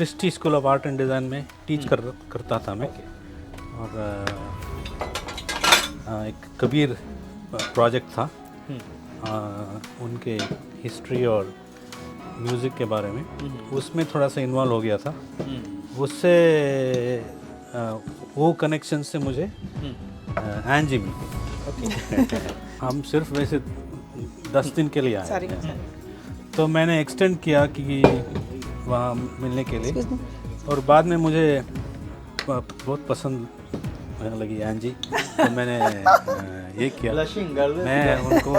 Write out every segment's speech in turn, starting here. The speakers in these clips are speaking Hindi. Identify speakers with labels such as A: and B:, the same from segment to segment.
A: Christie school of art and design में टीच करता था मैं। और एक कबीर प्रोजेक्ट था, उनके हिस्ट्री और म्यूज़िक के बारे में, उसमें थोड़ा सा इन्वॉल्व हो गया था। उससे वो कनेक्शन से मुझे एंजी मिली। हम सिर्फ वैसे 10 दिन के लिए आए, तो मैंने एक्सटेंड किया कि वहाँ मिलने के लिए, और बाद में मुझे बहुत पसंद लगी एंजी, तो मैंने ये किया, मैं उनको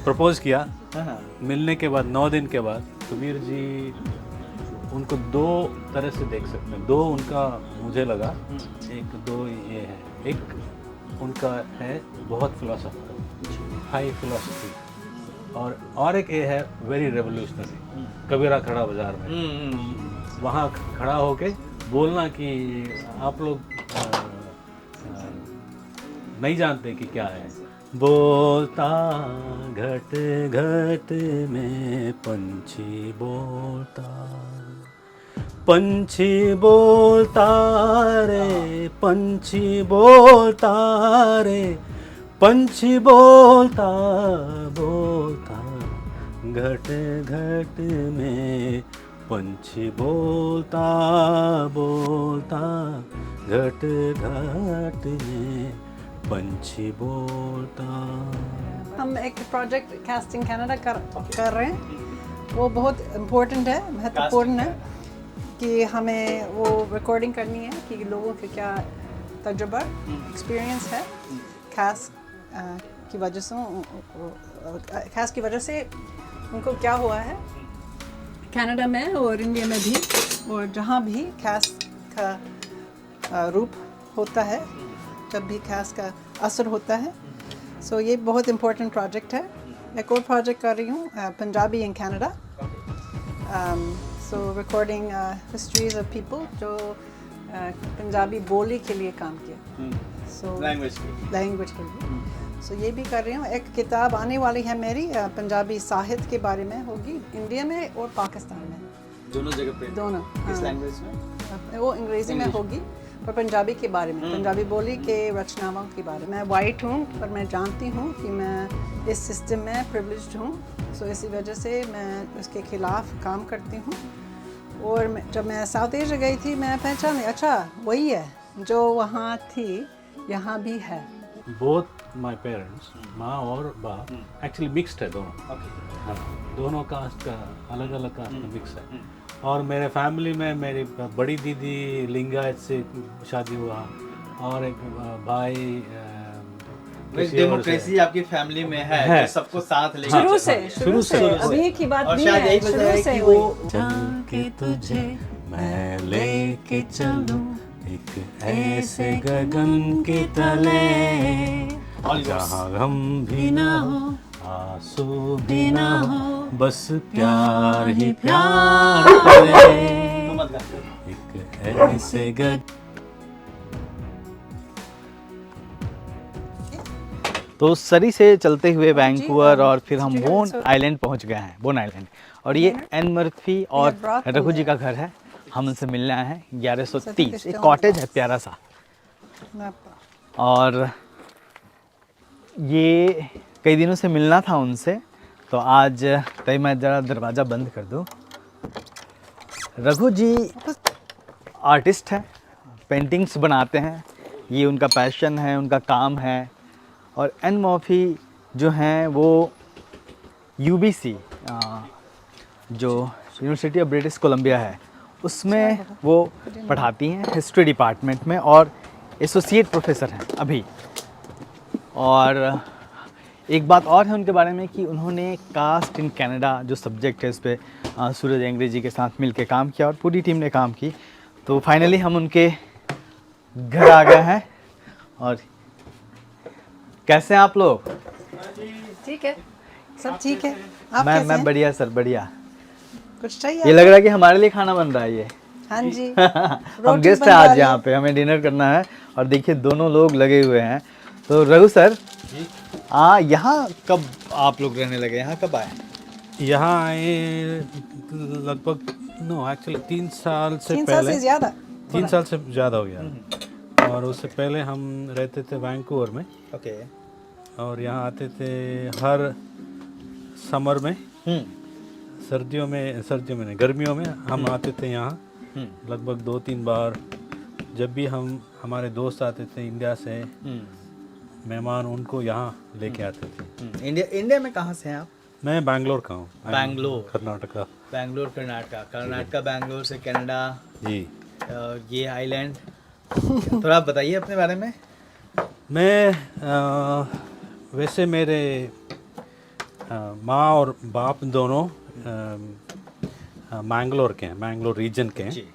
A: प्रपोज किया। मिलने के बाद 9 दिन के बाद कबीर जी उनको 2 तरह से देख सकते हैं। 2 उनका मुझे लगा, एक 2 ये है, एक उनका है बहुत फिलोसॉफिकल, हाई फिलोसफी, और एक ये है वेरी रेवोल्यूशनरी, कबीरा खड़ा बाजार में, वहाँ खड़ा होके बोलना कि आप लोग नहीं जानते कि क्या है। बोलता घट घट में पंछी बोलता, पंछी बोलता रे, पंछी बोलता रे, पंछी बोलता बोलता, घट घट में पंछी बोलता बोलता, घट घट में पंछी बोलता।
B: हम एक प्रोजेक्ट कास्टिंग कनाडा कर रहे हैं, वो बहुत इम्पोर्टेंट है, महत्वपूर्ण है कि हमें वो रिकॉर्डिंग करनी है कि लोगों के क्या तजुर्बा एक्सपीरियंस है खास की वजह से उनको क्या हुआ है कनाडा में और इंडिया में भी, और जहाँ भी खास का रूप होता है, जब भी खास का असर होता है। सो ये बहुत इम्पोर्टेंट प्रोजेक्ट है। एक और प्रोजेक्ट कर रही हूँ Punjabi in Canada, so recording histories of people जो पंजाबी बोली के लिए काम किया, सो लैंग्वेज के लिए। सो ये भी कर रही हूँ। एक किताब आने वाली है मेरी पंजाबी साहित्य के बारे में, होगी इंडिया में और पाकिस्तान में,
C: दोनों जगह पे।
B: दोनों
C: किस लैंग्वेज में?
B: वो अंग्रेज़ी में होगी, पर पंजाबी के बारे में, पंजाबी बोली के रचनाओं के बारे में। मैं वाइट हूँ, पर मैं जानती हूँ कि मैं इस सिस्टम में प्रिविलेज्ड हूँ, सो इसी वजह से मैं उसके खिलाफ काम करती हूँ। और जब मैं साउथ एशिया गई थी, मैं पहचानी, अच्छा वही है जो वहाँ थी, यहाँ भी है।
A: बोथ माई पेरेंट्स, माँ और बाप एक्चुअली मिक्सड है दोनों। हाँ, दोनों कास्ट का, अलग अलग कास्ट का मिक्स है। और मेरे फैमिली में मेरी बड़ी दीदी लिंगायत से शादी हुआ, और एक भाई
C: डेमोक्रेसी आपकी फैमिली में है, जो सबको साथ लेके
B: शुरू से अभी की बात नहीं है, शुरू से
C: वो
A: जाके तुझे मैं लेके चलूं एक ऐसे गगन के तले, जहाँ गम भी ना हो, आंसू भी ना हो, बस प्यार ही प्यार करे, एक ऐसे गगन।
C: तो सरी से चलते हुए वैंकूवर और फिर हम बोन आइलैंड पहुंच गए हैं, बोन आइलैंड। और ये एन मर्फी और रघु जी का घर है, हम उनसे मिलने आए हैं। 1130 एक कॉटेज है प्यारा सा, और ये कई दिनों से मिलना था उनसे, तो आज तय मैं ज़रा दरवाज़ा बंद कर दूँ। रघु जी आर्टिस्ट हैं, पेंटिंग्स बनाते हैं, ये उनका पैशन है, उनका काम है। और एन मर्फी जो हैं वो UBC जो यूनिवर्सिटी ऑफ ब्रिटिश कोलंबिया है, उसमें वो पढ़ाती हैं हिस्ट्री डिपार्टमेंट में, और एसोसिएट प्रोफेसर हैं अभी। और एक बात और है उनके बारे में कि उन्होंने कास्ट इन कनाडा जो सब्जेक्ट है उस पर सूरज अंग्रेजी के साथ मिलके काम किया, और पूरी टीम ने काम की। तो फाइनली हम उनके घर आ गए हैं। और कैसे हैं आप लोग?
B: ठीक है, सब ठीक है। आप कैसे
C: मैं
B: हैं?
C: बढ़िया सर, बढ़िया।
B: कुछ चाहिए?
C: ये लग रहा है कि हमारे लिए खाना बन रहा है ये।
B: हाँ जी।
C: हम
B: रोटी
C: गेस्ट
B: बन
C: हैं आज
B: रही है।
C: यहाँ पे, हमें डिनर करना है। और देखिए दोनों लोग लगे हुए हैं। तो रघु सर, यहाँ कब आप लोग रहने लगे, यहाँ कब आए?
A: यहाँ आए लगभग नो एक्चुअली 3 साल से
B: 3 साल
A: पहले
B: से ज़्यादा।
A: 3 साल से ज़्यादा हो गया। और उससे पहले हम रहते थे वैंकूवर में,
C: ओके।
A: और यहाँ आते थे हर समर में, सर्दियों में नहीं, गर्मियों में हम आते थे यहाँ लगभग 2-3 बार। जब भी हमारे दोस्त आते थे इंडिया से, मेहमान, उनको यहाँ लेके आते थे।
C: इंडिया में कहाँ से हैं आप?
A: मैं बैंगलोर का हूँ।
C: बैंगलोर,
A: कर्नाटका।
C: बैंगलोर कर्नाटका, बैंगलोर से कनाडा,
A: जी।
C: ये आइलैंड। थोड़ा आप बताइए अपने बारे में।
A: मैं वैसे मेरे माँ और बाप दोनों मैंगलोर के हैं, मैंगलोर रीजन के हैं।
C: जी।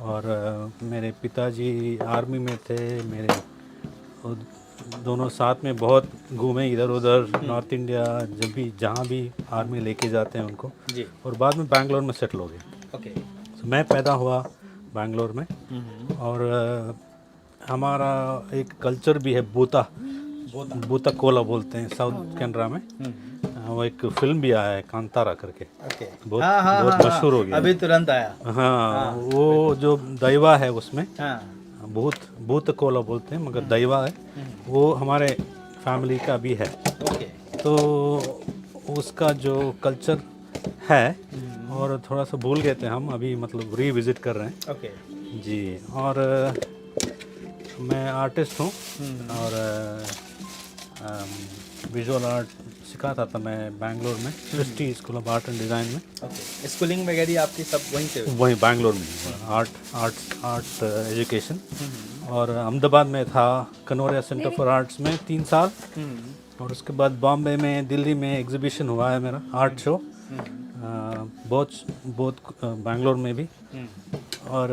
A: और मेरे पिताजी आर्मी में थे। मेरे दोनों साथ में बहुत घूमे इधर उधर, नॉर्थ इंडिया, जब भी जहाँ भी आर्मी लेके जाते हैं उनको।
C: जी।
A: और बाद में बैंगलोर में सेटल हो गए।
C: ओके।
A: तो मैं पैदा हुआ बैंगलोर में। और हमारा एक कल्चर भी है, बूता कोला बोलते हैं साउथ कनाडा में। वो एक फिल्म भी आया है कांतारा करके,
C: ओके।
A: बहुत मशहूर हो गया।
C: अभी तुरंत आया।
A: हाँ, वो जो दैवा है उसमें,
C: हाँ।
A: भूत कोला बोलते हैं, मगर दैवा है वो हमारे फैमिली का भी है।
C: ओके।
A: तो उसका जो कल्चर है, और थोड़ा सा भूल गए थे हम, अभी मतलब रिविजिट कर रहे हैं।
C: ओके।
A: जी। और मैं आर्टिस्ट हूँ, और विजुअल आर्ट सिखाता था मैं बैंगलोर में, Srishti school of art and design में।
C: ओके। स्कूलिंग वगैरह आपकी सब वहीं से हुई?
A: वहीं बैंगलोर में आर्ट एजुकेशन। और अहमदाबाद में था कनौरिया सेंटर फॉर आर्ट्स में 3 साल। और उसके बाद बॉम्बे में, दिल्ली में एग्जीबिशन हुआ है मेरा, आर्ट शो, बहुत बैंगलोर में भी। और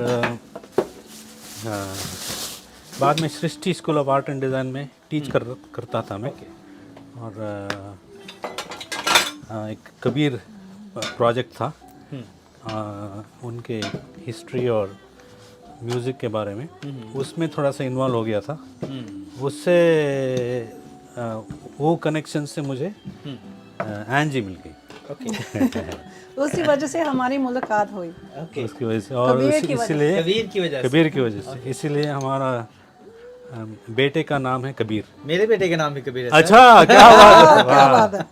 A: बाद में Srishti school of art and design में टीच करता था मैं। और एक कबीर प्रोजेक्ट था, उनके हिस्ट्री और म्यूज़िक के बारे में, उसमें थोड़ा सा इन्वॉल्व हो गया था। उससे वो कनेक्शन से मुझे एंजी मिल गई।
B: उसी वजह से हमारी मुलाकात हुई।
C: ओके।
A: उसकी वजह से, और इसीलिए कबीर की वजह से, इसीलिए हमारा बेटे का नाम है कबीर।
C: मेरे बेटे का नाम भी कबीर है।
A: अच्छा, क्या बात
B: क्या बात है।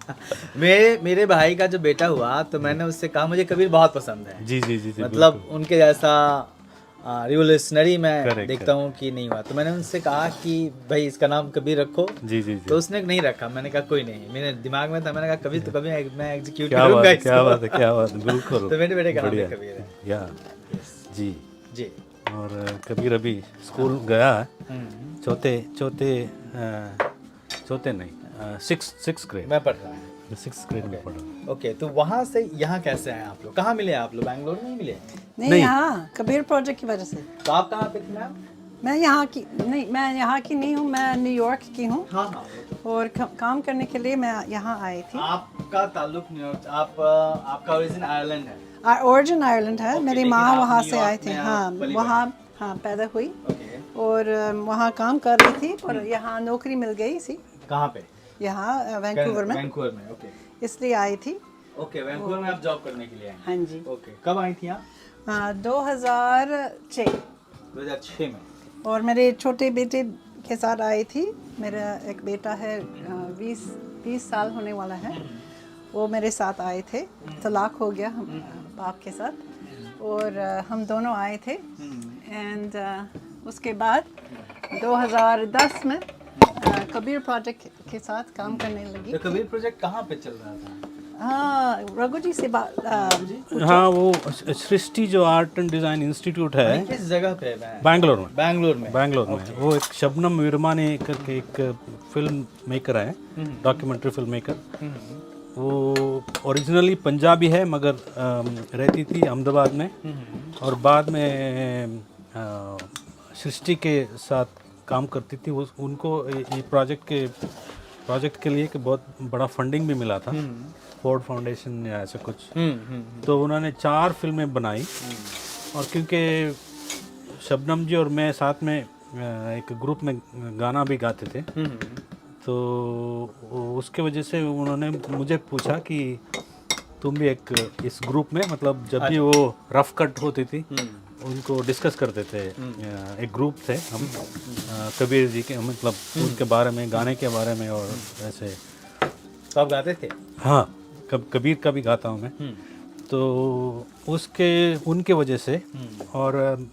C: मेरे भाई का जो बेटा हुआ, तो मैंने उससे कहा मुझे कबीर बहुत पसंद है।
A: जी जी जी जी,
C: मतलब उनके जैसा रिवोल्यूशनरी मैं
A: Correct,
C: देखता हूँ कि नहीं हुआ। तो मैंने उनसे कहा कि भाई इसका नाम कबीर रखो।
A: जी जी जी।
C: तो उसने नहीं रखा। मैंने कहा कोई नहीं, मेरे दिमाग में था, मैंने कहा कबीर तो कभी मैं एग्जीक्यूट
A: क्या बात
C: करूंगा
A: है,
C: इसको।
A: क्या बात है, क्या बात है, बिल्कुल।
C: तो मेरे बेटे का नाम
A: बढ़िया।
C: भी कबीर है।
A: या जी।
C: जी।
A: और कबीर अभी स्कूल गया है, चौथे नहीं, 6th ग्रेड,
C: मैं पढ़ रहा है।
A: 6th ग्रेड में पढ़ा।
C: ओके। तो वहाँ से यहाँ कैसे आए आप लोग? कहाँ मिले आप लोग? बैंगलोर में ही मिले?
B: नहीं, यहाँ कबीर प्रोजेक्ट की वजह से।
C: तो आप कहाँ पे थे मैम?
B: मैं यहाँ की नहीं हूँ, मैं न्यूयॉर्क की हूँ।
C: हाँ।
B: और काम करने के लिए मैं यहाँ आई थी।
C: आपका ताल्लुक न्यूयॉर्क, आपका ओरिजिन आयरलैंड है?
B: ओरिजिन आयरलैंड है। मेरी
C: लेकिन
B: माँ
C: आप
B: वहाँ से
C: न्यूयॉर्क
B: आए थे।
C: में
B: हाँ,
C: पली
B: वहाँ पैदा हुई।
C: ओके।
B: और वहाँ काम कर रही थी, और यहाँ नौकरी मिल गई सी,
C: कहाँ पे?
B: यहाँ वैंकूवर में,
C: वैंकूवर में। ओके।
B: इसलिए आई थी।
C: ओके, वैंकूवर में आप जॉब करने के लिए आई?
B: हाँ जी।
C: ओके। कब आई थी आप?
B: 2006।
C: 2006 में।
B: और मेरे छोटे बेटे के साथ आई थी। मेरा एक बेटा है, 20 साल होने वाला है, वो मेरे साथ आए थे। तलाक हो गया हम बाप के साथ, और हम दोनों आए थे। एंड उसके बाद 2010 में कबीर प्रोजेक्ट के साथ काम करने लगी।
C: तो कबीर प्रोजेक्ट कहाँ पे चल रहा था?
B: हाँ, रघु जी से बात।
A: हाँ, वो सृष्टि जो आर्ट एंड डिज़ाइन इंस्टीट्यूट है,
C: किस जगह पे है?
A: बैंगलोर में।
C: बैंगलोर में।
A: वो एक शबनम विरमानी करके एक फिल्म मेकर है, डॉक्यूमेंट्री फिल्म मेकर। वो ओरिजिनली पंजाबी है, मगर रहती थी अहमदाबाद में। और बाद में सृष्टि के साथ काम करती थी। उनको ये प्रोजेक्ट के लिए कि बहुत बड़ा फंडिंग भी मिला था, फोर्ड फाउंडेशन या ऐसा कुछ। तो उन्होंने 4 फिल्में बनाई। और क्योंकि शबनम जी और मैं साथ में एक ग्रुप में गाना भी गाते थे, तो उसके वजह से उन्होंने मुझे पूछा कि तुम भी एक इस ग्रुप में, मतलब जब भी वो रफ कट होती थी उनको डिस्कस करते थे। एक ग्रुप थे हम, कबीर जी के, मतलब उनके बारे में, गाने के बारे में और ऐसे।
C: तो आप गाते थे?
A: हाँ, कबीर का भी गाता हूँ मैं। तो उनके वजह से और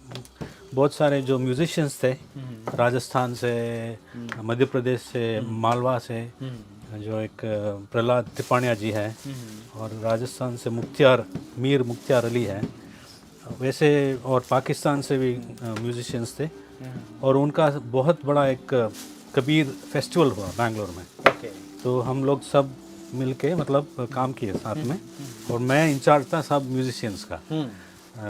A: बहुत सारे जो म्यूजिशियंस थे राजस्थान से, मध्य प्रदेश से, मालवा से, जो एक प्रहलाद तिपानिया जी है, और राजस्थान से मीर मुख्तियार अली है, वैसे, और पाकिस्तान से भी म्यूजिशियंस थे। और उनका बहुत बड़ा एक कबीर फेस्टिवल हुआ बैंगलोर में। तो हम लोग सब मिलके मतलब काम किए साथ में, और मैं इंचार्ज था सब म्यूजिशियंस का।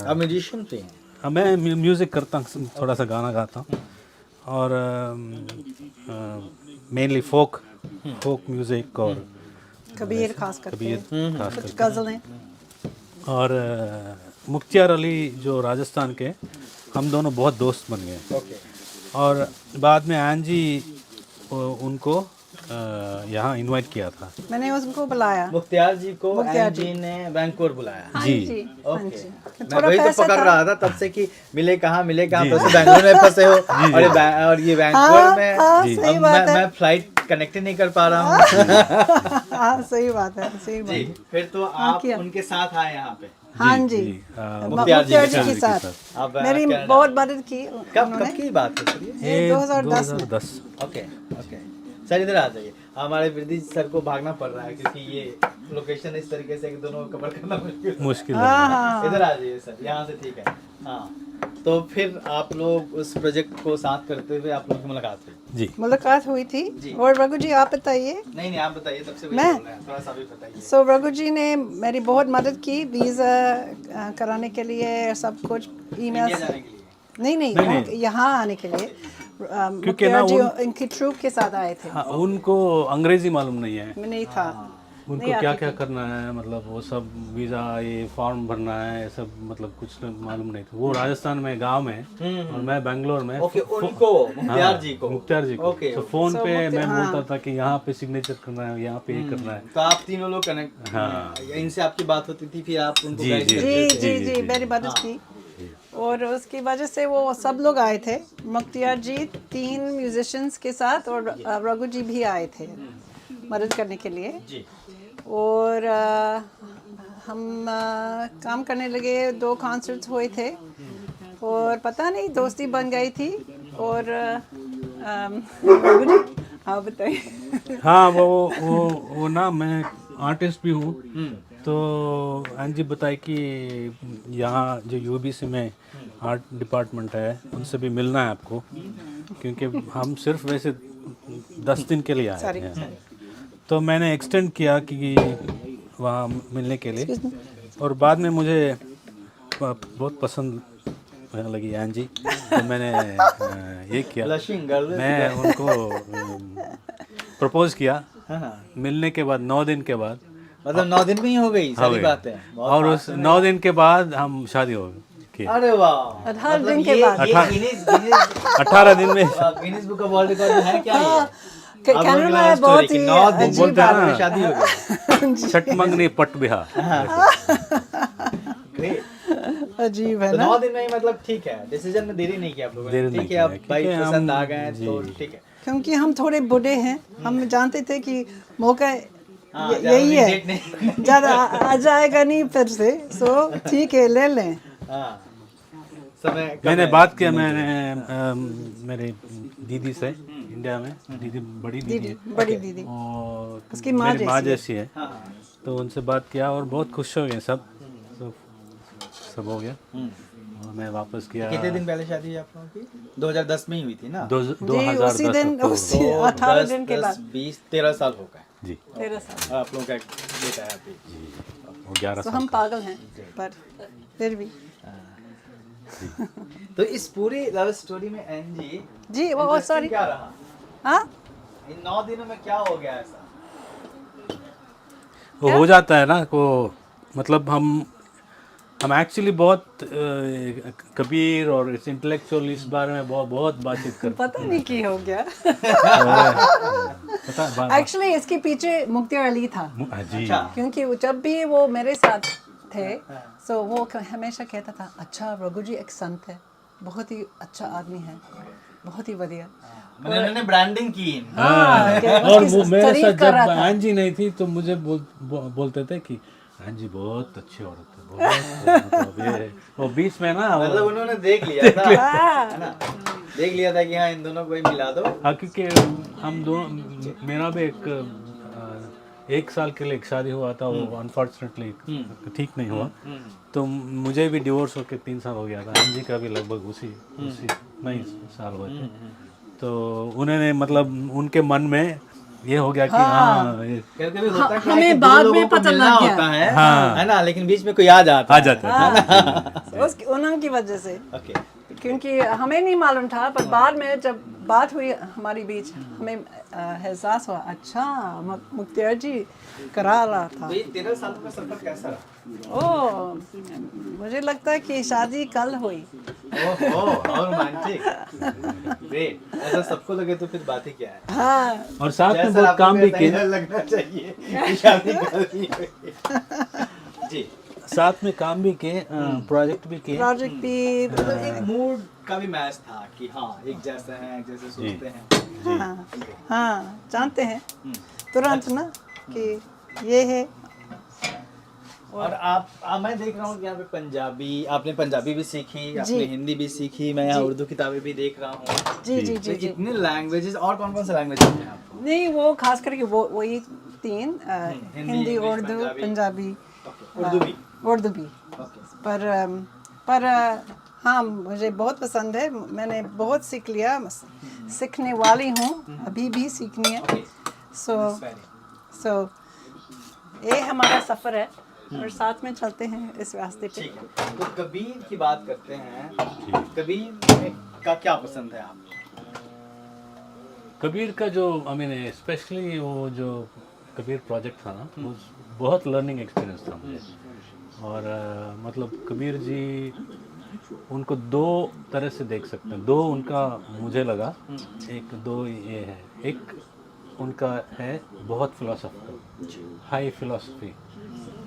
C: आप म्यूजिशियन थे?
A: मैं म्यूज़िक करता हूँ, थोड़ा सा गाना गाता हूँ, और मेनली फोक म्यूज़िक और
B: कबीर खास करके, कुछ गज़लें।
A: और मुख्तियार अली जो राजस्थान के, हम दोनों बहुत दोस्त बन गए। और बाद में आंजी उनको यहाँ इनवाइट किया था।
B: मैंने उसको बुलाया,
C: मुख्तियार जी को एनजी ने वैंकूवर बुलाया।
B: हाँ
A: जी।
B: जी, हाँ जी।
C: मैं वही तो पकड़ रहा था तब से कि मिले कहाँ तो बैंगलोर में फंसे हो, और ये वैंकूवर में।
B: सही बात है।
C: मैं फ्लाइट कनेक्ट नहीं कर पा रहा हूँ।
B: हाँ सही बात है, सही बात है।
C: फिर तो आप उनके साथ आए यहाँ पे?
B: हाँ जी, मुख्तियार जी के साथ मेरी बहुत मदद की।
C: कब की बात है?
B: ये 2010 में।
C: ओके। सर इधर आ जाइए, हमारे वृद्धि सर को भागना पड़ रहा है क्योंकि ये लोकेशन इस तरीके से दोनों को कवर करना मुश्किल है। इधर आ जाइए सर, यहाँ से ठीक है। हाँ, तो फिर आप लोग उस प्रोजेक्ट को साथ करते हुए आप लोगों की मुलाकात हुई?
B: जी, मुलाकात हुई थी। और रघु जी आप बताइए।
C: नहीं आप बताइए, तब से
B: मैं
C: थोड़ा सा भी बताइए।
B: सो रघु जी ने मेरी बहुत मदद की, वीज़ा कराने के लिए, सब कुछ, ईमेल नहीं यहाँ आने के लिए, क्योंकि ना इनकी ट्रूप के साथ आए थे।
A: हाँ, उनको अंग्रेजी मालूम नहीं है,
B: नहीं था,
A: उनको क्या क्या करना है, मतलब वो सब वीज़ा, ये फॉर्म भरना है, सब मतलब कुछ मालूम नहीं था। वो राजस्थान में गांव में, और मैं बेंगलोर में।
C: उनको मुख्तियार जी को
A: तो फोन पे मैं बोलता था कि यहाँ पे सिग्नेचर करना है, यहाँ पे ये करना है।
C: तो आप तीनों लोग कनेक्ट, हाँ, इनसे आपकी बात होती थी, फिर आप उनको
B: जी मेरी मदद की। और उसकी वजह से वो सब लोग आए थे, मुख्तियार जी 3 म्यूजिशियंस के साथ, और रघु जी भी आए थे मदद करने के लिए। और हम काम करने लगे, 2 कॉन्सर्ट्स हुए थे, और पता नहीं दोस्ती बन गई थी। और रघु जी हाँ बताइए।
A: हाँ, वो ना, मैं आर्टिस्ट भी हूँ। तो अंजी बताई कि यहाँ जो यूबीसी में आर्ट डिपार्टमेंट है, उनसे भी मिलना है आपको, क्योंकि हम सिर्फ वैसे 10 दिन के लिए आए हैं। तो मैंने एक्सटेंड किया कि वहाँ मिलने के लिए, और बाद में मुझे बहुत पसंद लगी एंजी, तो मैंने ये किया, मैं उनको प्रपोज किया। मिलने के बाद 9 दिन के बाद,
C: मतलब 9 दिन में ही हो गई सारी बातें,
A: और उस 9 दिन के बाद हम शादी हो गई।
C: अरे वाह,
B: 18 दिन के बाद,
A: 18 दिन में
C: Guinness book of world record में है क्या ये?
B: कनाडा में बहुत ही
C: 9 दिन
A: बोलते हैं ना,
C: शादी हो गई।
A: छठ मंगनी पट बिहा।
B: अजीब है ना।
C: 9 दिन में ही, मतलब ठीक है, डिसीजन में देरी नहीं किया आप लोगों ने, ठीक है, आप भाई पसंद आ गए तो ठीक है।
B: क्योंकि हम थोड़े बूढ़े हैं, हम जानते थे कि मौका यही है, ज़्यादा आ जाएगा नहीं फिर से, सो ठीक है ले लें।
C: समय
A: मैंने बात किया, मैंने मेरे दीदी से, इंडिया में दीदी, बड़ी दीदी, और
B: उसकी
A: मेरी माँ जैसी है, तो उनसे बात किया और बहुत खुश हो गए सब हो गया। और मैं वापस किया।
C: कितने दिन पहले शादी आप लोगों की? 2010 में ही हुई थी ना?
B: 2010 उसी दिन, 18 दिन के बाद।
C: 20-13 साल हो गए
A: जी,
B: 13 साल
C: आप लोगों का बेटा है अभी।
A: वो 11
B: तो
A: साल।
B: हम पागल हैं, पर फिर भी।
C: तो इस पूरी लव स्टोरी में एनजी
B: जी, वो सॉरी
C: क्या रहा?
B: हाँ,
C: इन 9 दिनों में क्या हो गया ऐसा?
A: वो हो जाता है ना, को मतलब हम एक्चुअली बहुत कबीर और इस इंटेलेक्चुअल इस बारे में बहुत बातचीत करते हैं।
B: पता नहीं की हो गया।
A: बता
B: एक्चुअली इसके पीछे मुख्तियार अली था,
A: जी
B: क्योंकि जब भी वो मेरे साथ थे तो वो हमेशा कहता था अच्छा रघु जी एक संत है, बहुत ही अच्छा आदमी है, बहुत ही बढ़िया।
C: मैंने उन्होंने ब्रांडिंग की।
B: हाँ, कि
A: और
B: उसकी
A: वो मेरे
B: तारीफ
A: साथ
B: कर
A: जब
B: रहा था।
A: आंजी नहीं थी तो मुझे बोलते थे कि आंजी बहुत अच्छी औरत है, बहुत मतलब ये वो बीच में ना
C: मतलब उन्होंने देख लिया था, है ना, देख लिया था कि हाँ इन दोनों को ही मिला दो।
A: हाँ, क्योंकि हम दोनों, मेरा भी एक साल के लिए एक शादी हुआ था, वो अनफॉर्चुनेटली ठीक नहीं हुआ, तो मुझे भी डिवोर्स होके 3 साल हो गया था, अंजी का भी लगभग उसी नहीं साल हुए थे। तो उन्होंने मतलब उनके मन में ये हो गया कि हाँ ये
C: कभी कभी होता है कि
B: हमें
C: दो
B: बाद
C: लोगों
B: में
C: को
B: पता
C: मिलना
B: लग गया।
C: होता है,
A: हाँ।
C: है ना, लेकिन बीच में कोई आ जाता
A: आ जाता है।
B: उसकी उनकी वजह से,
C: ओके,
B: क्योंकि हमें नहीं मालूम था, पर बाद में जब बात हुई हमारी बीच हमें एहसास हुआ अच्छा मुख्तियार जी करा रहा था।
C: तो ये 13 सालों का सफर कैसा रहा?
B: ओ मुझे लगता है कि शादी कल हुई।
C: ओहो, और रोमांटिक, ग्रेट। ऐसा सबको लगे तो फिर बात ही क्या है।
B: हाँ
A: और साथ में
C: जैसा
A: बहुत
C: आपको
A: काम भी
C: मेरा
A: किए,
C: trailer लगना चाहिए कि शादी कर ली हुई। जी,
A: साथ में काम भी किए, प्रोजेक्ट भी किए।
B: प्रोजेक्ट भी
C: मतलब एक मूड का भी मैच था कि हाँ एक जैसे हैं, एक जैसे सोचते हैं।
B: हाँ हाँ जानते हैं तुरंत ना कि ये है।
C: और आप मैं देख रहा हूँ कि यहाँ पे पंजाबी, आपने पंजाबी भी सीखी, आपने हिंदी भी सीखी, मैं यहाँ उर्दू किताबें भी देख रहा हूँ।
B: जी जी
C: तो
B: जी जी
C: इतने लैंग्वेजेस, और कौन कौन से लैंग्वेज आते हैं आपको?
B: नहीं वो खास करके वो वही 3 हिंदी
C: इंग्लिश,
B: उर्दू पंजाबी
C: उर्दू भी।
B: उर्दू भी। पर हाँ मुझे बहुत पसंद है, मैंने बहुत सीख लिया, सीखने वाली हूँ, अभी भी सीखनी है। सो ये हमारा सफ़र है और साथ में चलते हैं इस रास्ते पे।
C: ठीक है, तो कबीर की बात करते हैं। कबीर का क्या पसंद है आपको?
A: कबीर का जो स्पेशली वो जो कबीर प्रोजेक्ट था ना, वो बहुत लर्निंग एक्सपीरियंस था मुझे। और मतलब कबीर जी, उनको 2 तरह से देख सकते हैं, 2 उनका मुझे लगा, एक 2 ये है, एक उनका है बहुत फिलोसॉफिकल, हाई फिलोसफी,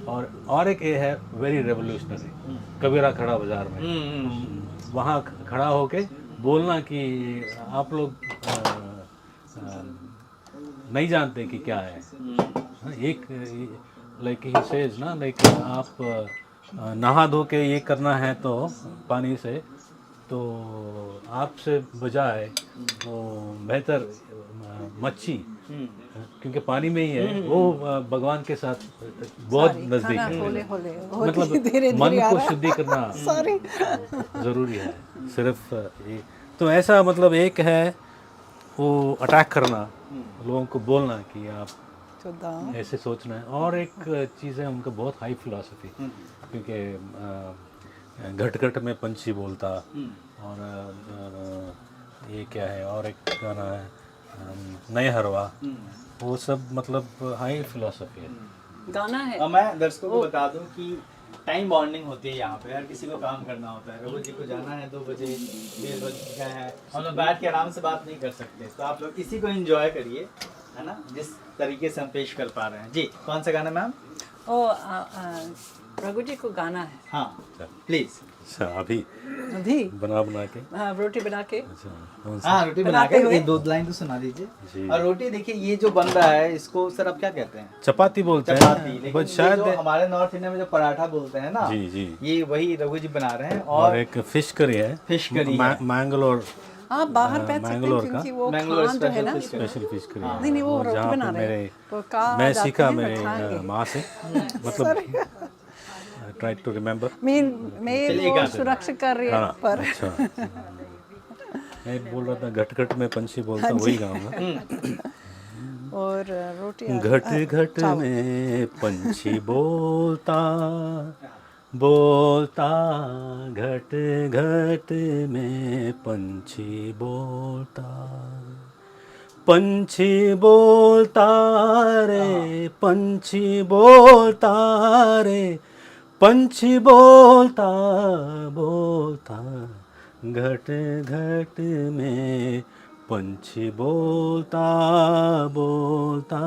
A: और एक ये है वेरी रेवोल्यूशनरी, कबीरा खड़ा बाजार में, वहाँ खड़ा होके बोलना कि आप लोग नहीं जानते कि क्या है। एक लाइक ही सेज ना, लाइक आप नहा धो के ये करना है तो पानी से, तो आपसे बजाय वो बेहतर मच्छी, क्योंकि पानी में ही है, वो भगवान के साथ बहुत नजदीक है।
B: होले होले
A: मतलब
B: धीरे
A: मन
B: धीरे आ
A: को
B: रहा है।
A: शुद्धि करना
B: सॉरी
A: ज़रूरी है। सिर्फ ये तो ऐसा, मतलब एक है वो अटैक करना, लोगों को बोलना कि आप ऐसे सोचना है, और एक चीज़ है उनका बहुत हाई फिलॉसफी, क्योंकि घट घट में पंछी बोलता, और ये क्या है, और एक गाना है नए हरवा, वो सब मतलब हाई फिलॉसफी है।
B: गाना है।
C: और मैं दर्शकों को बता दूं कि टाइम बॉन्डिंग होती है यहाँ पे, हर किसी को काम करना होता है। रघु जी को जाना है 2 बजे, 1:30 बज गए हैं, हम लोग बैठ के आराम से बात नहीं कर सकते, तो आप लोग इसी को एंजॉय करिए, है ना, जिस तरीके से हम पेश कर पा रहे हैं। जी, कौन सा गाना मैम?
B: ओ रघु जी को गाना है।
C: हाँ प्लीज।
A: अच्छा, अभी
B: बना
A: के
B: रोटी बना के।
A: अच्छा,
C: हाँ, रोटी बना
B: बनाते
C: के
B: हुए।
C: ये 2 लाइन तो सुना दीजिए।
A: जी।
C: और रोटी देखिए, ये जो बन रहा है इसको सर आप क्या कहते हैं?
A: चपाती बोलते
C: चपाती।
A: हैं,
C: लेकिन
A: बट
C: ये
A: शायद
C: जो हमारे नॉर्थ इंडिया में जो पराठा बोलते हैं ना,
A: जी जी,
C: ये वही रघु जी बना रहे हैं।
A: और एक फिश करी है,
C: फिश करी है।
A: मैंगलोर,
B: आप बाहर बैठ सकते हैं,
A: मैंगलोर का
B: क्योंकि वो
C: मैंगलोर
B: खान जो है ना,
A: स्पेशल फिश करी है।
B: नहीं वो रोटी
A: जहाँ
B: बना
A: पे
B: रहे
A: मेरे
B: हैं, वो कहाँ
A: मैं
B: जाते
A: सीखा
B: हैं,
A: मेरे
B: खाएंगे।
A: माँ से, मतलब ट्राई टू रिमेम्बर।
B: मैं वो सुरक्षा कर रही है
A: हाँ,
B: पर
A: अच्छा, मैं बोल रहा था घट घट में पंछी बोलता, वही गाऊंगा।
B: और रोटी
A: घट घट में पंछी बोलता बोलता, घट घट में पंछी बोलता, पंछी बोलता रे, पंछी बोलता रे, पंछी बोलता बोलता, घट घट में पंछी बोलता बोलता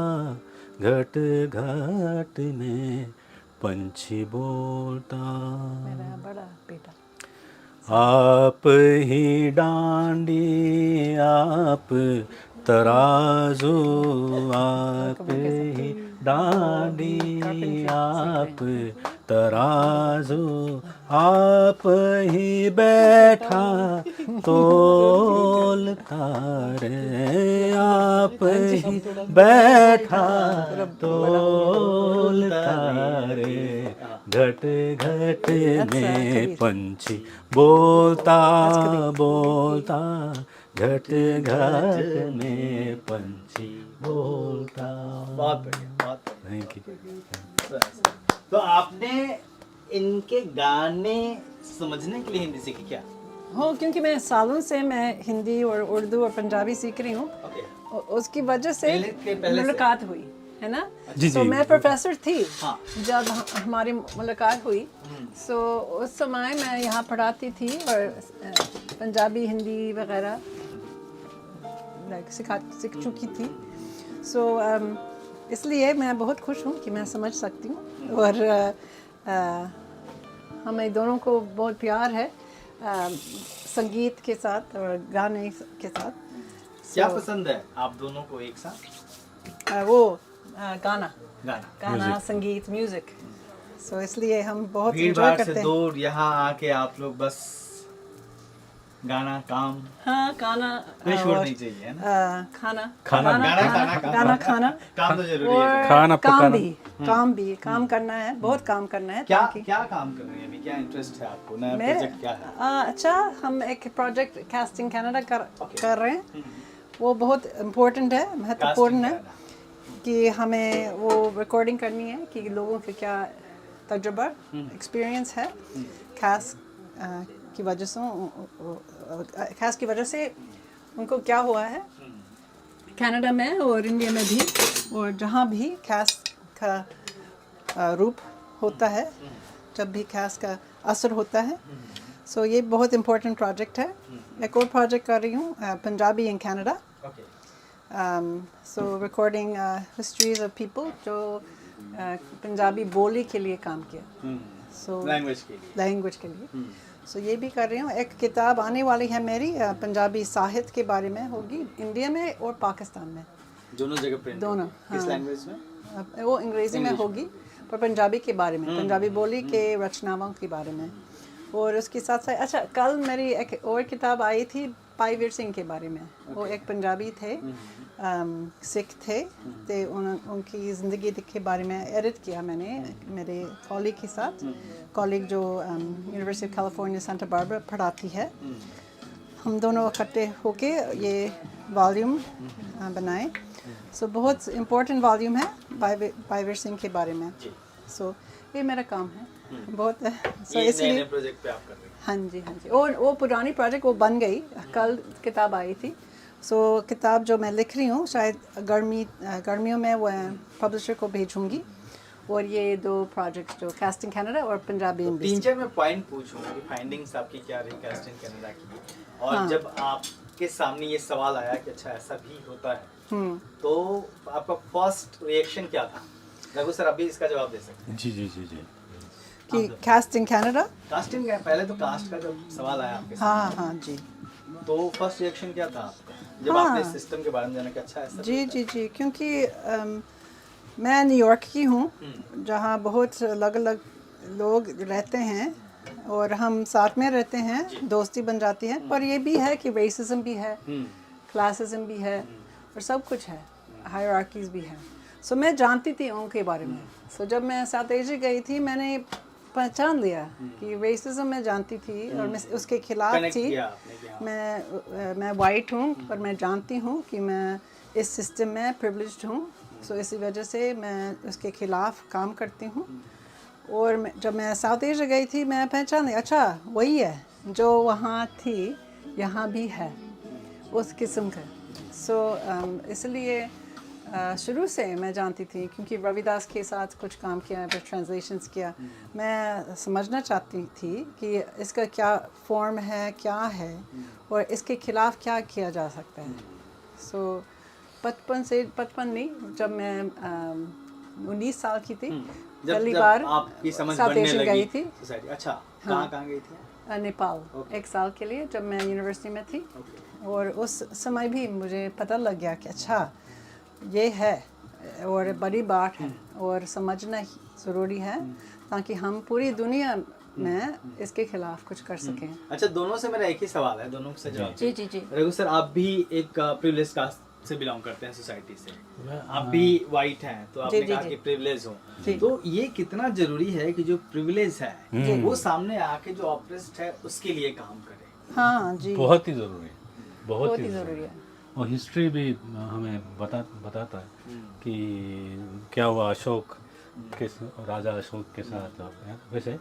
A: घट घट में पंछी बोलता।
B: मेरा बड़ा बेटा।
A: आप ही डांडी आप तराजू, आप ही डांडी आप तराजू, आप ही बैठा तोलता रे, आप ही बैठा तोलता रे, घट घट में पंछी बोलता बोलता घट घट में पंछी बोलता।
C: बहुत बढ़िया, बहुत बढ़िया।
A: Thank you.
C: तो आपने इनके गाने समझने के लिए हिंदी सीखी क्या?
B: हो, क्योंकि मैं सालों से मैं हिंदी और उर्दू और पंजाबी सीख रही हूँ। उसकी वजह से मुलाकात हुई है ना।
A: जी,
B: तो
A: जी।
B: मैं प्रोफेसर थी
C: हाँ।
B: जब हमारी मुलाकात हुई। सो उस समय मैं यहाँ पढ़ाती थी और पंजाबी हिंदी वगैरह सीख चुकी थी। सो इसलिए मैं बहुत खुश हूँ कि मैं समझ सकती हूँ। और हमें दोनों को बहुत प्यार है संगीत के साथ और गाने के साथ।
C: क्या पसंद है आप दोनों को एक साथ?
B: गाना
C: गाना,
B: संगीत, म्यूजिक। सो इसलिए हम बहुत
C: भीड़
B: एंजॉय
C: भाड़
B: करते
C: से
B: हैं।
C: दूर यहाँ आके आप लोग बस गाना, काम,
B: हाँ, गाना
C: कोई शोर
B: और,
C: नहीं चाहिए, है ना?
B: खाना
A: खाना
B: खाना
C: काम तो जरूरी
B: और
C: है।
A: खाना पकाना।
B: काम करना है, बहुत काम करना है।
C: क्या
B: ताकि
C: क्या काम कर रही है अभी? क्या इंटरेस्ट है आपको? नया
B: मेरे
C: प्रोजेक्ट क्या है?
B: अच्छा, हम एक प्रोजेक्ट कास्टिंग कनाडा कर रहे हैं। वो बहुत इम्पोर्टेंट है, महत्वपूर्ण है कि हमें वो रिकॉर्डिंग करनी है कि लोगों के क्या तजुर्बा, एक्सपीरियंस है खास की वजह से उनको क्या हुआ है कनाडा में और इंडिया में भी, और जहाँ भी खास का रूप होता है, जब भी खास का असर होता है। सो ये बहुत इम्पोर्टेंट प्रोजेक्ट है। एक और प्रोजेक्ट कर रही हूँ Punjabi in Canada. So recording histories of people जो पंजाबी बोली के लिए काम किया, सो लैंग्वेज के लिए। सो ये भी कर रही हूँ। एक किताब आने वाली है मेरी पंजाबी साहित्य के बारे में, होगी इंडिया में और पाकिस्तान में,
C: दोनों जगह प्रिंट?
B: दोनों।
C: किस लैंग्वेज में?
B: वो अंग्रेज़ी में होगी, पर पंजाबी के बारे में, पंजाबी बोली के रचनाओं के बारे में। और उसके साथ साथ अच्छा, कल मेरी एक और किताब आई थी भाई वीर सिंह के बारे में। वो एक पंजाबी थे, सिख थे, तो उनकी ज़िंदगी के बारे में एडिट किया मैंने मेरे कॉलीग के साथ। कॉलीग जो university of California Santa Barbara पढ़ाती है। हम दोनों इकट्ठे होके ये वॉल्यूम बनाए। सो बहुत इम्पोर्टेंट वॉल्यूम है भाई वीर सिंह के बारे में। सो ये मेरा काम है बहुत। सो इसलिए
C: प्रोजेक्ट पे आप कर रहे हैं?
B: हाँ जी, हाँ जी। और वो पुरानी प्रोजेक्ट वो बन गई, कल किताब आई थी। सो किताब जो मैं लिख रही हूँ शायद गर्मियों में वो पब्लिशर को भेजूँगी। और ये दो प्रोजेक्ट्स जो कास्टिंग कनाडा और पंजाबी
C: तो 3-4 मैं पॉइंट पूछूंगा कि फाइंडिंग्स आपकी क्या रही कास्टिंग कनाडा की, और
B: हाँ।
C: जब आपके सामने ये सवाल आया कि अच्छा ऐसा भी होता है, तो आपका फर्स्ट रिएक्शन क्या था? रघु सर अभी इसका जवाब दे सकते हैं।
A: जी जी जी जी।
B: कि कास्टिंग कनाडा,
C: कास्टिंग का पहले तो कास्ट का जब सवाल आया आपके
B: हाँ
C: सामने,
B: हाँ जी,
C: तो फर्स्ट रिएक्शन क्या था आपका जब
B: हाँ।
C: आपने सिस्टम के बारे में जाना कि अच्छा ऐसा
B: जी
C: होता है?
B: जी जी। क्योंकि मैं न्यूयॉर्क की हूँ, जहाँ बहुत अलग अलग लोग रहते हैं और हम साथ में रहते हैं, दोस्ती बन जाती है। पर ये भी है कि रेसिज्म भी है, क्लासिज्म भी है, और सब कुछ है, हायरार्कीज भी है। सो मैं जानती थी उनके बारे में। सो जब मैं साउथ एशिया गई थी, मैंने पहचान लिया कि रेसिज्म मैं जानती थी और मैं उसके खिलाफ
C: Connect
B: थी।
C: किया आपने कि हाँ।
B: मैं वाइट हूँ, पर मैं जानती हूँ कि मैं इस सिस्टम में प्रिविलेज्ड हूँ। सो इसी वजह से मैं उसके खिलाफ काम करती हूँ। और जब मैं साउथ एशिया गई थी, मैं पहचान लिया, अच्छा वही है जो वहाँ थी, यहाँ भी है, उस किस्म का। सो इसलिए शुरू से मैं जानती थी, क्योंकि रविदास के साथ कुछ काम किया, फिर ट्रांसलेशंस किया। मैं समझना चाहती थी कि इसका क्या फॉर्म है, क्या है, और इसके खिलाफ क्या किया जा सकता है। सो बचपन में जब मैं 19 साल की थी पहली बार
C: आपकी समझ
B: साउथ
C: बनने
B: एशियन
C: लगी
B: गई थी
C: सोसाइटी। अच्छा, कहाँ गई थी?
B: नेपाल 1 साल के लिए जब मैं यूनिवर्सिटी में थी। और उस समय भी मुझे पता लग गया कि अच्छा ये है और बड़ी बात है और समझना ज़रूरी है ताकि हम पूरी दुनिया में इसके खिलाफ कुछ कर सकें।
C: अच्छा, दोनों से मेरा एक ही सवाल है, दोनों से जवाब।
B: जी जी जी।
C: रघु सर, आप भी एक प्रिविलेज कास्ट से बिलोंग करते हैं, सोसाइटी से। आप भी वाइट हैं, तो आपने कहा कि प्रिविलेज हो, तो ये कितना जरूरी है कि जो प्रिविलेज है वो सामने आके जो ऑप्रेस्ड है उसके लिए काम करे?
B: हाँ जी,
A: बहुत ही ज़रूरी है, बहुत ही
B: ज़रूरी है।
A: और हिस्ट्री भी हमें बताता है कि क्या हुआ अशोक के राजा अशोक के साथ। वैसे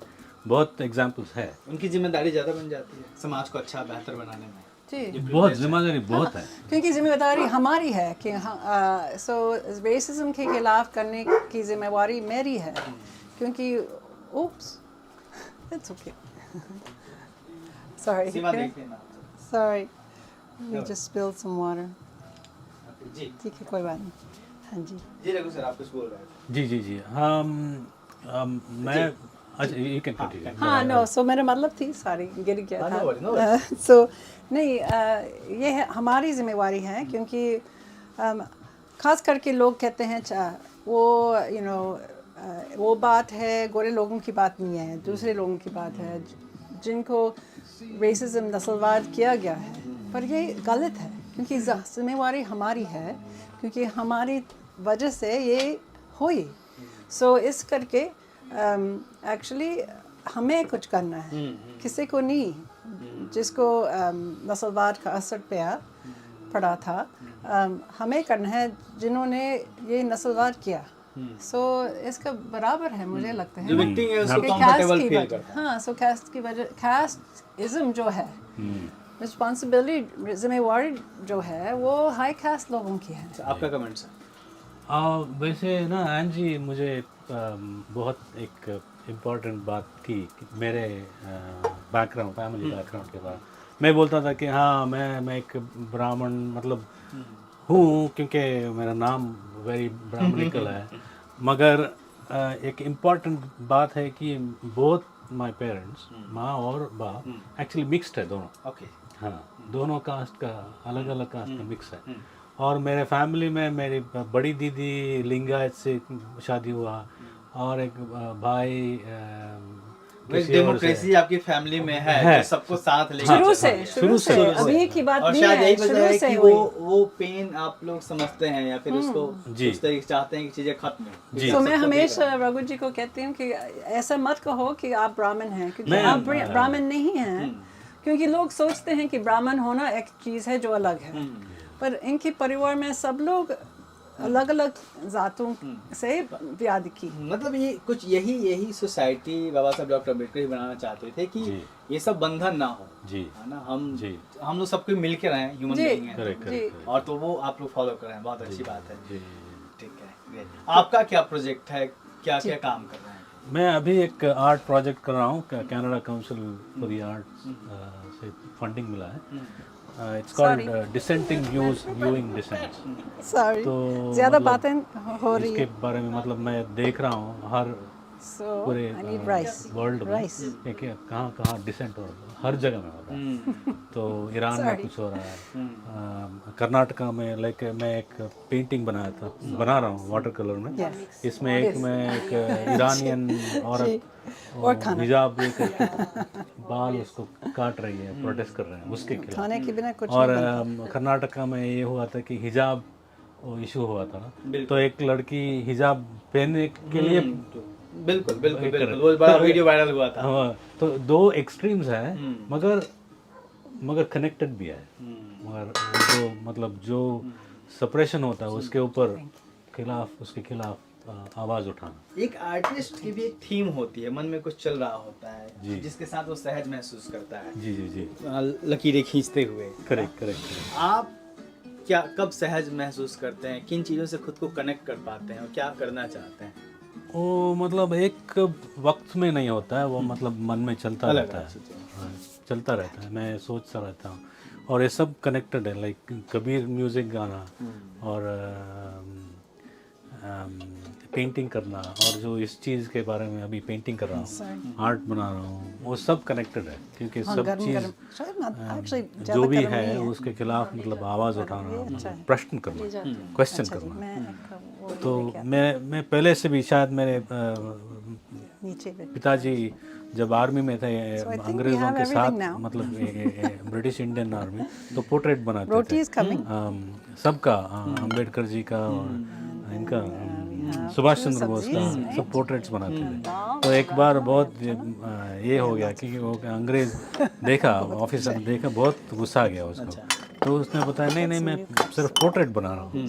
A: बहुत एग्जाम्पल्स है।
C: उनकी जिम्मेदारी ज़्यादा बन जाती है समाज को अच्छा बेहतर बनाने में।
B: जी,
A: बहुत जिम्मेदारी बहुत है,
B: क्योंकि जिम्मेदारी हमारी है कि सो रेसिज्म के खिलाफ करने की जिम्मेवारी मेरी है, क्योंकि oops it's okay sorry
C: सीमा देखिए ना।
B: sorry we just spilled some water।
C: जी
B: ठीक है, कोई बात नहीं। हाँ जी
C: जी, रघु सर आप कुछ बोल रहे थे।
A: जी जी जी। मैं अच्छा यू कैन कंटिन्यू।
B: हाँ नो, सो मेरा मतलब थी सारी गिर गया
C: no worry, no
B: था। सो नहीं, ये है हमारी जिम्मेवारी है, क्योंकि खास करके लोग कहते हैं वो वो बात है गोरे लोगों की बात नहीं है, दूसरे लोगों की बात है जिनको रेसिज्म नस्लवाद किया गया है। पर ये गलत है, क्योंकि जिम्मेवारी हमारी है, क्योंकि हमारी वजह से ये हुई। सो इस करके एक्चुअली हमें कुछ करना है, किसी को नहीं जिसको नस्लवाद का असर पड़ा था। हमें करना है जिन्होंने ये नस्लवाद किया। सो इसका बराबर है, मुझे लगता है
C: जो विक्टिम है उसको
B: कि
C: काउंटेबल
B: caste की
C: फील
B: वजह-
C: करता है।
B: हाँ, सो कास्ट की वजह, कास्टिज्म जो है, रिस्पॉन्सिबिलिटी जिम्मेवारी जो है वो हाई कास्ट लोगों की है।
C: आपका कमेंट सर?
A: वैसे ना एंजी मुझे बहुत एक इम्पॉर्टेंट बात की कि मेरे बैकग्राउंड, फैमिली बैकग्राउंड के बाद मैं बोलता था कि हाँ मैं एक ब्राह्मण मतलब हूँ, क्योंकि मेरा नाम वेरी ब्राह्मणिकल है। मगर एक इम्पॉर्टेंट बात है कि बोथ माय पेरेंट्स, माँ और बाप एक्चुअली मिक्स्ड है दोनों।
C: ओके।
A: हाँ, दोनों कास्ट का अलग अलग कास्ट का मिक्स है। और मेरे फैमिली में मेरी बड़ी दीदी लिंगायत से शादी हुआ और एक भाई
C: डेमोक्रेसी आपकी फैमिली में है जो सबको साथ लेकर
B: शुरू से अभी की बात
C: और
B: नहीं
C: शायद
B: है,
C: यही वजह है
B: शुरू से
C: कि
B: हुई।
C: वो पेन आप लोग समझते हैं या फिर उसको
A: जी।
C: उस तरीके से चाहते हैं कि चीजें खत्म हो।
A: जी।
B: तो मैं हमेशा रघु जी को कहती हूँ कि ऐसा मत कहो कि आप ब्राह्मण हैं, क्योंकि आप ब्राह्मण नहीं हैं। क्योंकि लोग सोचते हैं कि ब्राह्मण होना एक चीज़ है जो अलग है, पर इनके परिवार में सब लोग अलग अलग जातों से व्याध की।
C: मतलब ये कुछ यही सोसाइटी बाबा साहब डॉक्टर अम्बेडकर ही बनाना चाहते थे कि ये सब बंधन ना हो।
A: जी,
C: है ना, हम लोग सबको मिलकर रहे हैं, ह्यूमन बीइंग हैं।
A: करेक्ट।
C: और तो वो आप लोग फॉलो कर रहे हैं, बहुत अच्छी बात है। ठीक है, great। आपका क्या प्रोजेक्ट है, क्या क्या काम कर रहे हैं?
A: मैं अभी एक आर्ट प्रोजेक्ट कर रहा हूँ, Canada council for the arts से फंडिंग मिला है। It's called dissenting views viewing descents.
B: Sorry,
A: तो
B: ज़्यादा
A: मतलब
B: बातें हो रही
A: इसके
B: है।
A: बारे में मतलब मैं देख रहा हूँ हर पूरे वर्ल्ड में कहाँ कहाँ डिसेंट हो रहा है, हर जगह में हो रहा है। तो ईरान में कुछ हो रहा है, कर्नाटका में लाइक मैं एक पेंटिंग बना रहा हूँ वाटर कलर में। इसमें मैं एक ईरानियन औरत और हिजाब लेकर बाल उसको काट रही है, प्रोटेस्ट कर रहे हैं उसके खिलाफ।
B: खाने के बिना कुछ
A: और कर्नाटका में ये हुआ था कि हिजाब इशू हुआ था, तो एक लड़की हिजाब पहनने के लिए
C: बिल्कुल वो बड़ा वीडियो वायरल हुआ था।
A: हाँ, तो दो एक्सट्रीम्स हैं मगर कनेक्टेड भी है। मगर जो मतलब जो सप्रेशन होता है उसके उसके खिलाफ आवाज उठाना।
C: एक आर्टिस्ट की भी एक थीम होती है, मन में कुछ चल रहा होता है जिसके साथ वो सहज महसूस करता है।
A: जी जी जी,
C: लकीरें खींचते हुए।
A: करेक्ट।
C: आप क्या कब सहज महसूस करते हैं, किन चीज़ों से खुद को कनेक्ट कर पाते हैं और क्या करना चाहते हैं?
A: वो मतलब एक वक्त में नहीं होता है, वो मतलब मन में चलता रहता है। मैं सोचता रहता हूँ और ये सब कनेक्टेड है, लाइक कबीर म्यूज़िक गाना और पेंटिंग करना, और जो इस चीज़ के बारे में अभी पेंटिंग कर रहा हूँ, आर्ट बना रहा हूँ, वो सब कनेक्टेड है, क्योंकि सब चीज़ जो भी है उसके खिलाफ मतलब आवाज़ उठाना, प्रश्न करना, क्वेश्चन करना। तो मैं पहले से भी शायद मेरे पिताजी जब आर्मी में थे अंग्रेज़ों के साथ, मतलब ब्रिटिश इंडियन आर्मी, तो पोर्ट्रेट बनाते थे सबका, अम्बेडकर जी का और इनका सुभाष चंद्र बोस का, सब पोर्ट्रेट्स बनाते थे। तो एक बार बहुत ये हो गया कि वो अंग्रेज़ देखा, ऑफिसर देखा, बहुत गुस्सा आ गया उसको, तो उसने बताया नहीं मैं सिर्फ पोर्ट्रेट बना रहा हूँ।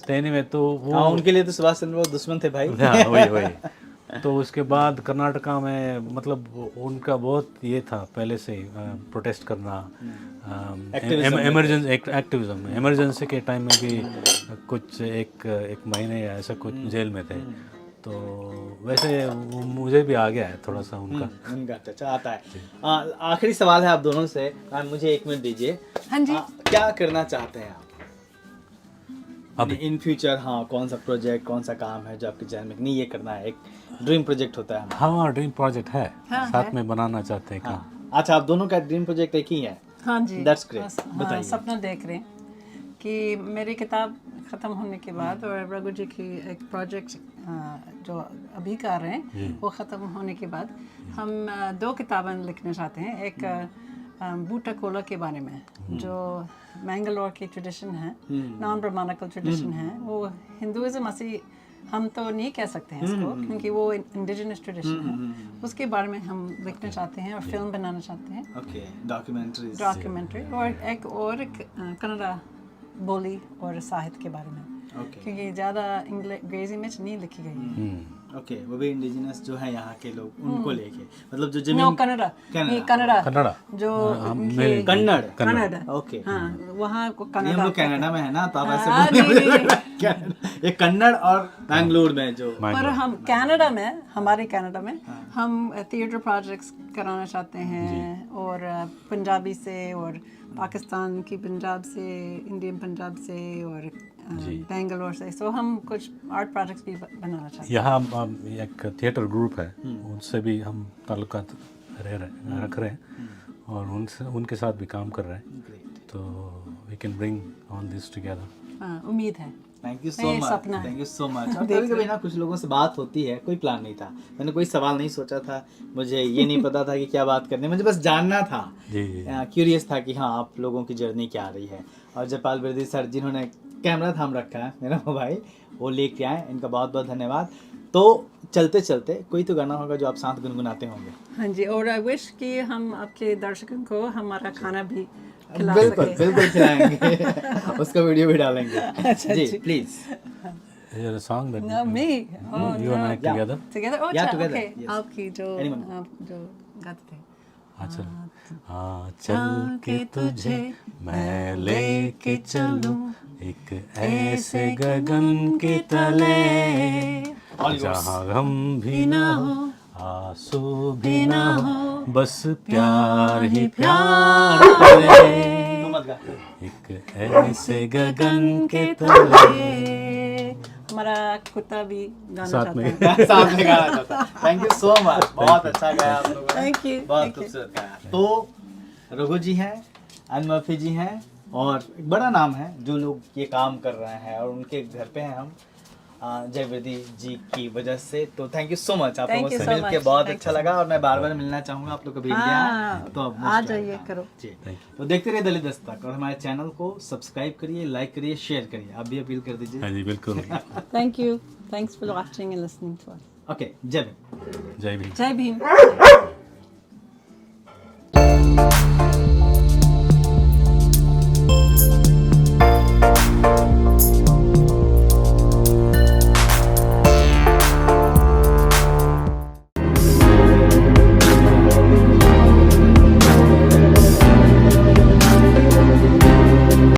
A: तो एनीवे, तो वो
C: उनके लिए तो सुभाष चंद्र बोस दुश्मन थे भाई।
A: हाँ, वही। तो उसके बाद कर्नाटका में मतलब उनका बहुत ये था पहले से ही प्रोटेस्ट करना, इमरजेंसी एक्टिविज्म, इमरजेंसी के टाइम में भी कुछ एक महीने या ऐसा कुछ जेल में थे। तो वैसे मुझे भी आ गया है थोड़ा सा उनका
C: अच्छा आता है। आखिरी सवाल है आप दोनों से, मुझे 1 मिनट दीजिए।
B: हाँ जी।
C: क्या करना चाहते हैं आप अब इन फ्यूचर? हाँ, कौन सा प्रोजेक्ट, कौन सा काम है जो आपके जहन में नहीं ये करना है? एक ड्रीम प्रोजेक्ट होता है।
A: हाँ, ड्रीम प्रोजेक्ट है, साथ में बनाना चाहते हैं काम।
C: अच्छा, आप दोनों का ड्रीम प्रोजेक्ट एक ही है?
B: हाँ जी,
C: दैट्स ग्रेट। बताइए।
B: सपना देख रहे हैं कि मेरी किताब ख़त्म होने के बाद और रघु जी की एक प्रोजेक्ट जो अभी कर रहे हैं वो ख़त्म होने के बाद हम 2 किताबें लिखना चाहते हैं। एक बूटा कोला के बारे में, जो मैंगलोर की ट्रेडिशन है, नॉन ब्राह्मणिकल ट्रेडिशन है, वो हिंदुइज्म असी हम तो नहीं कह सकते हैं इसको, क्योंकि वो इंडिजिनस ट्रेडिशन है। उसके बारे में हम लिखना चाहते हैं और फिल्म बनाना चाहते हैं।
C: Okay, documentary. और एक और कन्नड़ा बोली और साहित्य के बारे में, क्योंकि ज़्यादा अंग्रेजी में नहीं लिखी गई है। ओके, वो भी इंडिजिनस जो है यहाँ के लोग, उनको लेके, मतलब जो जमीन
B: कन्नड़ा जो कन्नड़।
C: ओके,
B: हाँ, वहाँ को
C: हम लोग कनाडा में है ना, तो आप ऐसे ये कन्नड़ और बैंगलोर में जो,
B: पर हम कनाडा में, हमारे कनाडा में हम थिएटर प्रोजेक्ट्स कराना चाहते हैं, और पंजाबी से और पाकिस्तान की पंजाब से, इंडियन पंजाब से और बेंगलोर से। सो हम कुछ आर्ट प्रोजेक्ट्स भी बनाना चाहते हैं।
A: यहाँ एक थिएटर ग्रुप है, उनसे भी हम ताल्लुकात रख रहे हैं और उनके साथ भी काम कर रहे हैं, तो we can bring all this together.
B: उम्मीद है।
C: Thank you so much, thank you so much. कभी ना कुछ लोगों से बात होती है, कोई प्लान नहीं था, मैंने कोई सवाल नहीं सोचा था, मुझे ये नहीं पता था कि क्या बात करनी, मुझे बस जानना था, क्यूरियस था कि हाँ आप लोगों की जर्नी क्या आ रही है। और जयपाल बिरदी सर जिन्होंने कैमरा थाम रखा है, मेरा भाई, वो लेके आए, इनका बहुत बहुत धन्यवाद। तो चलते चलते कोई तो गाना होगा जो आप साथ गुनगुनाते होंगे।
B: हाँ जी, और आई विश कि हम आपके दर्शकों को हमारा खाना भी
C: बिल्कुल खिलाएंगे, उसका वीडियो भी डालेंगे। जी please.
A: Is there a song that
B: No, me. Oh,
A: you and I together?
B: Together? Oh,
C: Yeah,
B: अच्छा,
C: together,
B: okay.
C: yes.
B: आपकी जो
C: Anyone.
B: आप जो गाते थे।
A: चल के तुझे मैं लेके चलूं एक ऐसे गगन के तले, जहाँ गम भी ना हो, आंसू भी ना हो, बस प्यार ही प्यार करे, एक ऐसे गगन के तले।
B: हमारा कुत्ता भी गाना
A: साथ
B: चाहता
A: में
B: है।
C: साथ में गाना चाहता है। थैंक यू सो मच, बहुत अच्छा गाया आप लोगों ने,
B: Thank you,
C: बहुत
B: thank you.
C: खूबसूरत गाया। तो रघु जी हैं, अनमर्फी जी हैं, और एक बड़ा नाम है जो लोग ये काम कर रहे हैं, और उनके घर पे हैं हम जय बिरदी जी की वजह से। तो थैंक यू सो मच, आप लोगों से मिलके बहुत अच्छा लगा, और मैं बार बार मिलना चाहूँगा आप लोग कभी इंडिया आए तो
B: आ जाइए, करो
C: जी। तो देखते रहिए दलित दस्तक, और हमारे चैनल को सब्सक्राइब करिए, लाइक करिए, शेयर करिए। आप भी अपील कर दीजिए।
A: हाँ जी, बिल्कुल।
B: Thank you, thanks for watching and listening to us.
C: Okay, जय भीम।
A: जय भीम।
B: जय भीम।